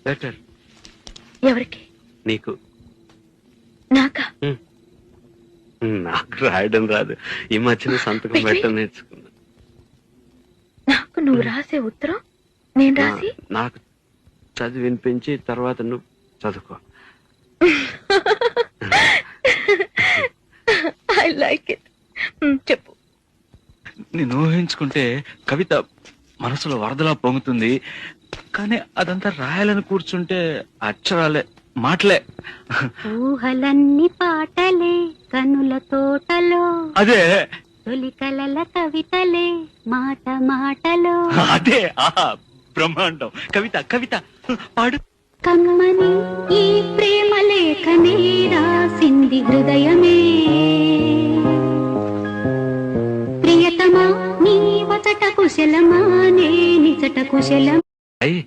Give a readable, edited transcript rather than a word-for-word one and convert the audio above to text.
Letter. ఎవరికి? నీకు. నాకా? నాకు రాయడం రాదు. ఈ మధ్యన సంతకం పెట్టడం నేర్చుకున్నా. నాకు నువ్వు రాసే ఉత్తరం నేను రాసి నాకు చదివి వినిపించి తర్వాత నువ్వు చదువుకో. I like it. చెప్పు. నేను ఊహించుకుంటే కవిత మనసులో వరదలా పొంగుతుంది, కానీ అదంతా రాయాలని కూర్చుంటే అక్షరాలే, మాటలే. ఊహలన్నీ పాటలే కనుల తోటలో, అదే తొలి కలల కవితలే మాట మాటలో. అదే బ్రహ్మాండం. కవిత కవిత పాడు. కమ్మని ఈ ప్రేమ లేఖనే రాసింది హృదయమే, ప్రియతమా నీ వచట కుశలమా నే నిజట కుశలం. అయ్యి